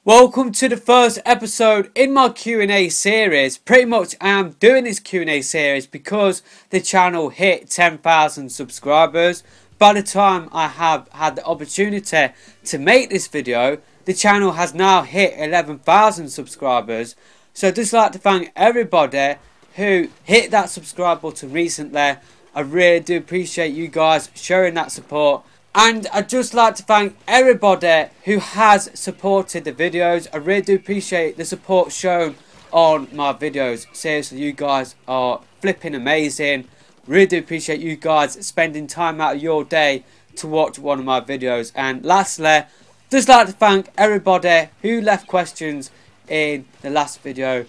Welcome to the first episode in my Q&A series. Pretty much I am doing this Q&A series because the channel hit 10,000 subscribers. By the time I have had the opportunity to make this video, the channel has now hit 11,000 subscribers. So I'd just like to thank everybody who hit that subscribe button recently. I really do appreciate you guys showing that support. And I'd just like to thank everybody who has supported the videos. I really do appreciate the support shown on my videos. Seriously, you guys are flipping amazing. Really do appreciate you guys spending time out of your day to watch one of my videos. And lastly, just like to thank everybody who left questions in the last video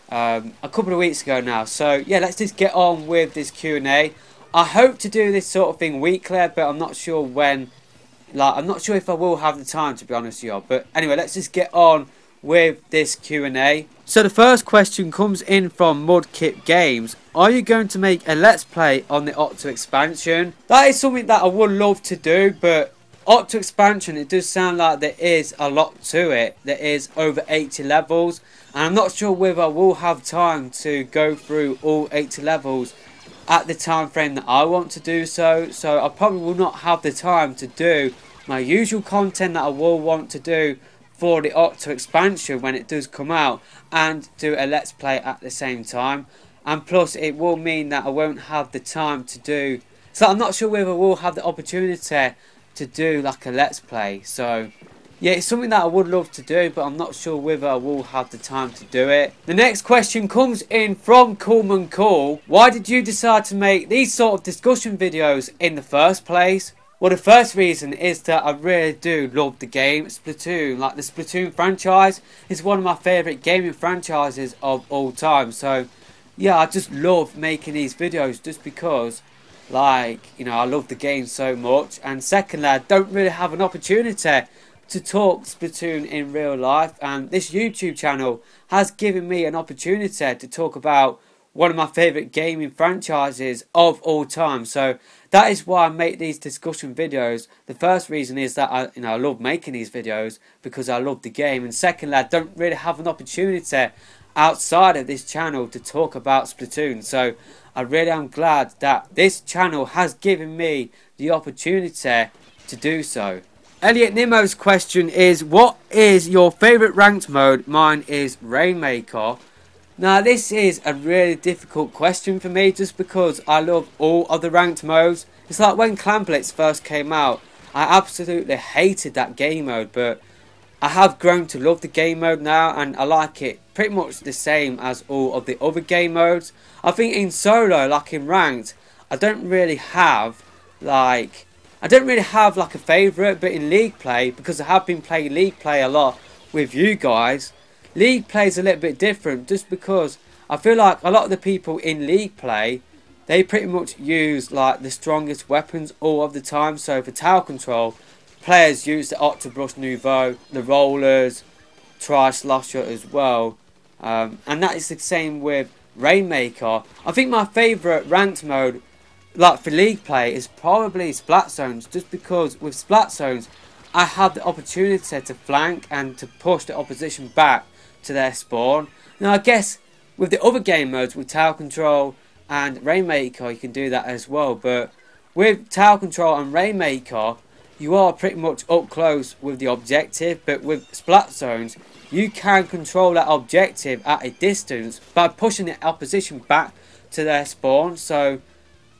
a couple of weeks ago now. So yeah, let's just get on with this Q&A. I hope to do this sort of thing weekly, but I'm not sure when. I'm not sure if I will have the time, to be honest with you. But anyway, let's just get on with this Q&A. So the first question comes in from Mudkip Games. Are you going to make a Let's Play on the Octo expansion? That is something that I would love to do, but Octo expansion, it does sound like there is a lot to it. There is over 80 levels, and I'm not sure whether I will have time to go through all 80 levels at the time frame that I want to do so. I probably will not have the time to do my usual content that I will want to do for the Octo expansion when it does come out, and do a Let's Play at the same time. And plus it will mean that I won't have the time to do, so I'm not sure whether I will have the opportunity to do like a Let's Play. So yeah, it's something that I would love to do, but I'm not sure whether I will have the time to do it. The next question comes in from Coolman Cool. Why did you decide to make these sort of discussion videos in the first place? Well, the first reason is that I really do love the game Splatoon. Like, the Splatoon franchise is one of my favourite gaming franchises of all time. So yeah, I just love making these videos just because, like, you know, I love the game so much. And secondly, I don't really have an opportunity to talk Splatoon in real life, and this YouTube channel has given me an opportunity to talk about one of my favourite gaming franchises of all time. So that is why I make these discussion videos. The first reason is that I love making these videos because I love the game, and secondly, I don't really have an opportunity outside of this channel to talk about Splatoon. So I really am glad that this channel has given me the opportunity to do so. Elliot Nemo's question is, what is your favourite ranked mode? Mine is Rainmaker. Now this is a really difficult question for me, just because I love all of the ranked modes. It's like when Clan Blitz first came out, I absolutely hated that game mode, but I have grown to love the game mode now, and I like it pretty much the same as all of the other game modes. I think in solo, like in ranked, I don't really have like a favourite, but in League Play, because I have been playing League Play a lot with you guys, League Play is a little bit different, just because I feel like a lot of the people in League Play, they pretty much use like the strongest weapons all of the time. So for tower control, players use the Octobrush Nouveau, the rollers, Tri-Slosher as well, and that is the same with Rainmaker. I think my favourite ranked mode, like for League Play, is probably Splat Zones, just because with Splat Zones I have the opportunity to flank and to push the opposition back to their spawn. Now I guess with the other game modes, with Tower Control and Rainmaker, you can do that as well, but with Tower Control and Rainmaker you are pretty much up close with the objective, but with Splat Zones you can control that objective at a distance by pushing the opposition back to their spawn. So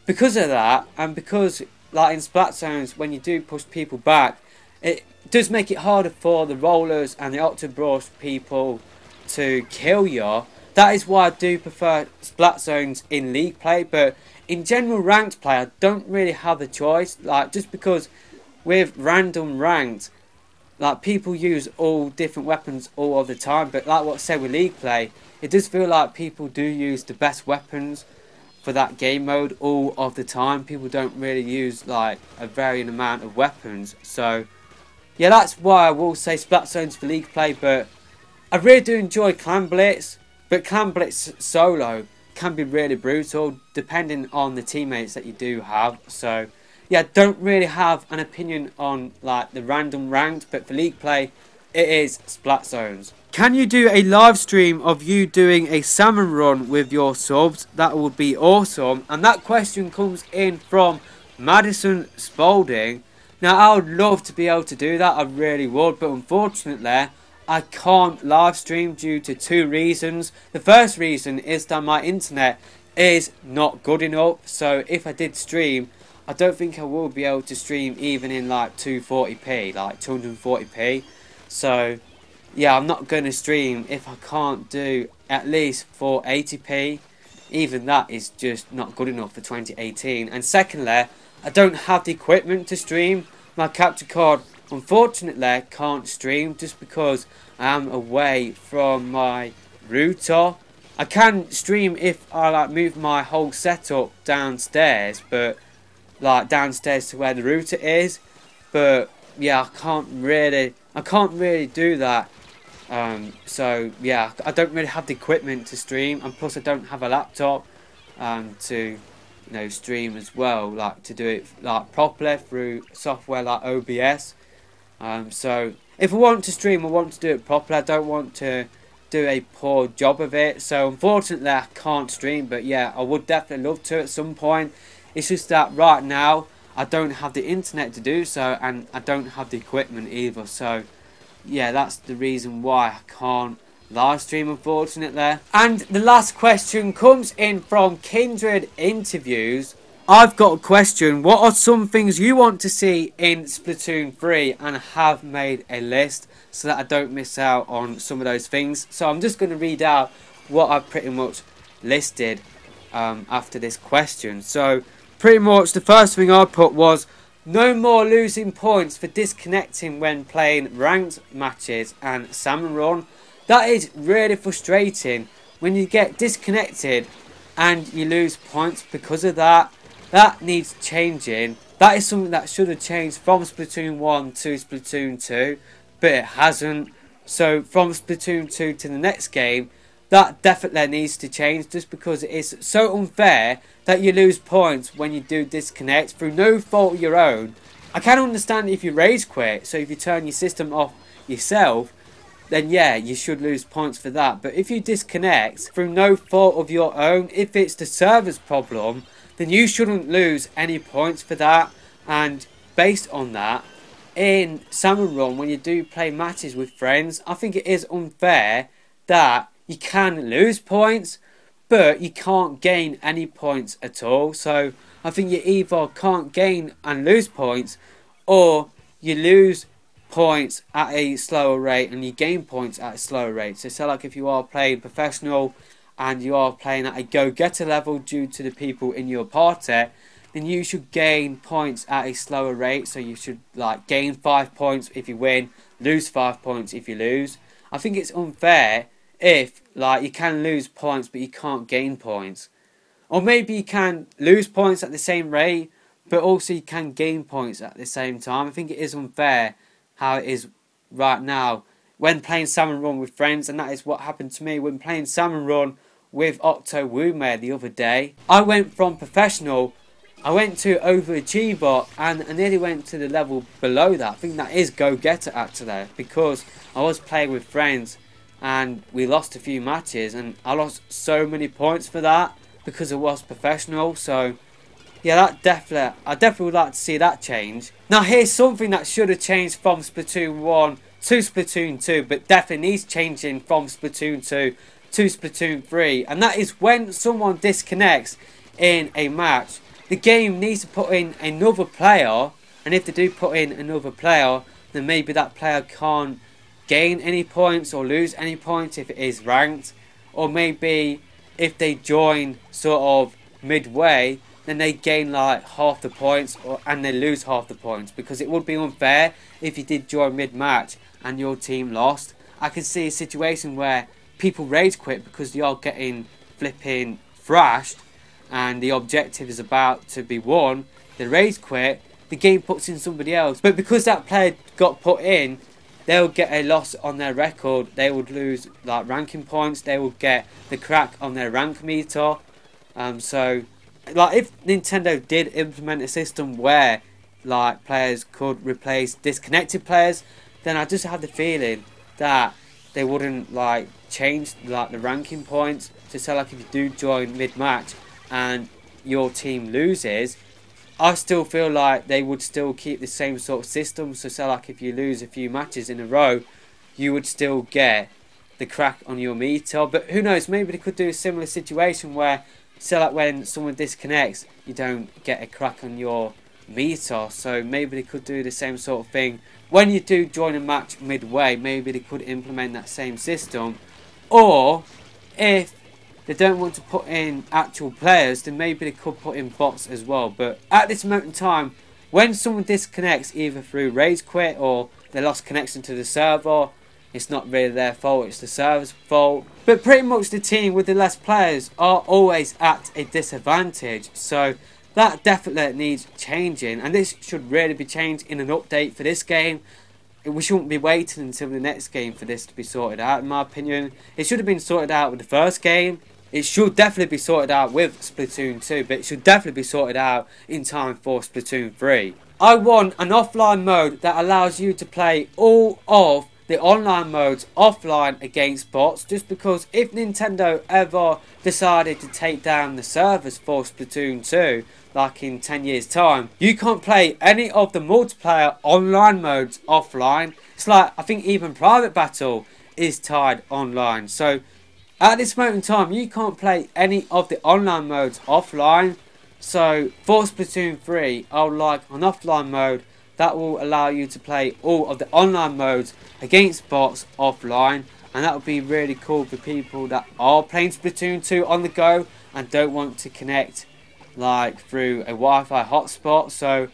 because of that, and because like in Splat Zones, when you do push people back, it does make it harder for the rollers and the Octobrush people to kill you. That is why I do prefer Splat Zones in League Play, but in general ranked play I don't really have a choice, like, just because with random ranked, like, people use all different weapons all of the time, but like what I said with League Play, it does feel like people do use the best weapons for that game mode all of the time. People don't really use like a varying amount of weapons. So yeah, that's why I will say Splat Zones for League Play, but I really do enjoy Clan Blitz, but Clan Blitz solo can be really brutal depending on the teammates that you do have. So yeah, I don't really have an opinion on like the random ranked, but for League Play it is Splat Zones. Can you do a live stream of you doing a salmon run with your subs? That would be awesome. And that question comes in from Madison Spalding. Now, I would love to be able to do that, I really would, but unfortunately, I can't live stream due to two reasons. The first reason is that my internet is not good enough, so if I did stream, I don't think I will be able to stream even in like 240p, like 240p. So, yeah, I'm not going to stream if I can't do at least 480p. Even that is just not good enough for 2018. And secondly, I don't have the equipment to stream. My capture card, unfortunately, can't stream just because I am away from my router. I can stream if I like move my whole setup downstairs, but like downstairs to where the router is. But yeah, I can't really do that. So yeah, I don't really have the equipment to stream, and plus I don't have a laptop to stream as well, like to do it like properly through software like OBS. So if I want to stream, I want to do it properly. I don't want to do a poor job of it. So unfortunately I can't stream, but yeah, I would definitely love to at some point. It's just that right now I don't have the internet to do so, and I don't have the equipment either. So yeah, that's the reason why I can't live stream, unfortunately. And the last question comes in from Kindred Interviews. I've got a question. What are some things you want to see in Splatoon 3? And I have made a list so that I don't miss out on some of those things. So I'm just going to read out what I've pretty much listed after this question. So pretty much the first thing I put was no more losing points for disconnecting when playing ranked matches and salmon run. That is really frustrating when you get disconnected and you lose points because of that. That needs changing. That is something that should have changed from Splatoon 1 to Splatoon 2, but it hasn't. So from Splatoon 2 to the next game, that definitely needs to change, just because it is so unfair that you lose points when you do disconnect through no fault of your own. I can understand if you rage quit, so if you turn your system off yourself, then yeah, you should lose points for that. But if you disconnect through no fault of your own, if it's the server's problem, then you shouldn't lose any points for that. And based on that, in Salmon Run, when you do play matches with friends, I think it is unfair that you can lose points, but you can't gain any points at all. So I think you either can't gain and lose points, or you lose points at a slower rate and you gain points at a slower rate. So like if you are playing professional and you are playing at a go-getter level due to the people in your party, then you should gain points at a slower rate. So you should like gain 5 points if you win, lose 5 points if you lose. I think it's unfair if like you can lose points but you can't gain points. Or maybe you can lose points at the same rate, but also you can gain points at the same time. I think it is unfair how it is right now when playing Salmon Run with friends, and that is what happened to me when playing Salmon Run with Octo the other day. I went from professional, I went to overachiever, and I nearly went to the level below that. I think that is go-getter actually, because I was playing with friends and we lost a few matches and I lost so many points for that because I was professional. So yeah, I definitely would like to see that change. Now here's something that should have changed from Splatoon 1 to Splatoon 2, but definitely needs changing from Splatoon 2 to Splatoon 3, and that is when someone disconnects in a match, the game needs to put in another player, and if they do put in another player, then maybe that player can't gain any points or lose any points if it is ranked, or maybe if they join sort of midway, then they gain like half the points and they lose half the points, because it would be unfair if you did join mid-match and your team lost. I can see a situation where people rage quit because they are getting flipping thrashed and the objective is about to be won. They rage quit, the game puts in somebody else, but because that player got put in, they'll get a loss on their record. They would lose like ranking points, they would get the crack on their rank meter. So like if Nintendo did implement a system where like players could replace disconnected players, then I just have the feeling that they wouldn't like change like the ranking points. So say like if you do join mid-match and your team loses, I still feel like they would still keep the same sort of system. So say like if you lose a few matches in a row, you would still get the crack on your meter. But who knows, maybe they could do a similar situation where say like when someone disconnects, you don't get a crack on your meter. So maybe they could do the same sort of thing when you do join a match midway. Maybe they could implement that same system. Or if they don't want to put in actual players, then maybe they could put in bots as well. But at this moment in time, when someone disconnects either through rage quit or they lost connection to the server, it's not really their fault, it's the server's fault. But pretty much the team with the less players are always at a disadvantage. So that definitely needs changing, and this should really be changed in an update for this game. We shouldn't be waiting until the next game for this to be sorted out, in my opinion. It should have been sorted out with the first game. It should definitely be sorted out with Splatoon 2, but it should definitely be sorted out in time for Splatoon 3. I want an offline mode that allows you to play all of the online modes offline against bots, just because if Nintendo ever decided to take down the servers for Splatoon 2, like in 10 years time, you can't play any of the multiplayer online modes offline. It's like, I think even Private Battle is tied online. So at this moment in time, you can't play any of the online modes offline. So for Splatoon 3, I would like an offline mode that will allow you to play all of the online modes against bots offline. And that would be really cool for people that are playing Splatoon 2 on the go and don't want to connect like through a Wi-Fi hotspot. So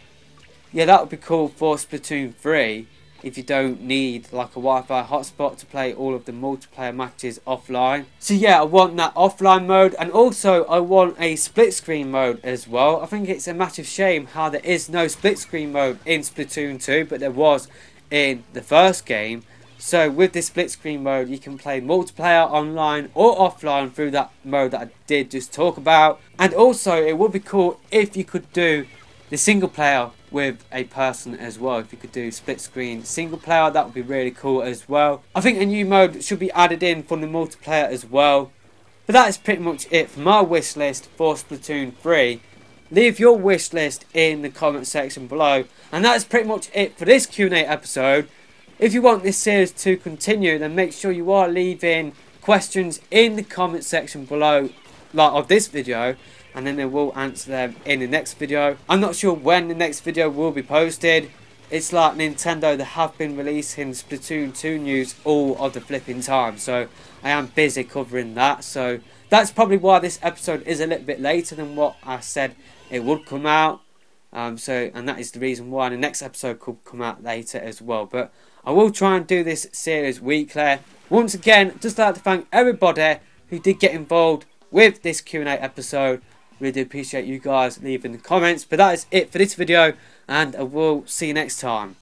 yeah, that would be cool for Splatoon 3 if you don't need like a Wi-Fi hotspot to play all of the multiplayer matches offline. So yeah, I want that offline mode, and also I want a split screen mode as well. I think it's a massive shame how there is no split screen mode in Splatoon 2, but there was in the first game. So with this split screen mode, you can play multiplayer online or offline through that mode that I did just talk about. And also it would be cool if you could do the single player with a person as well. If you could do split screen single player, that would be really cool as well. I think a new mode should be added in for the multiplayer as well. But that is pretty much it for my wish list for Splatoon 3. Leave your wish list in the comment section below. And that is pretty much it for this Q&A episode. If you want this series to continue, then make sure you are leaving questions in the comment section below, like of this video, and then I will answer them in the next video. I'm not sure when the next video will be posted. It's like Nintendo, they have been releasing Splatoon 2 news all of the flipping time, so I am busy covering that. So that's probably why this episode is a little bit later than what I said it would come out. And that is the reason why the next episode could come out later as well. But I will try and do this series weekly. Once again, just like to thank everybody who did get involved with this Q&A episode. Really do appreciate you guys leaving the comments. But that is it for this video, and I will see you next time.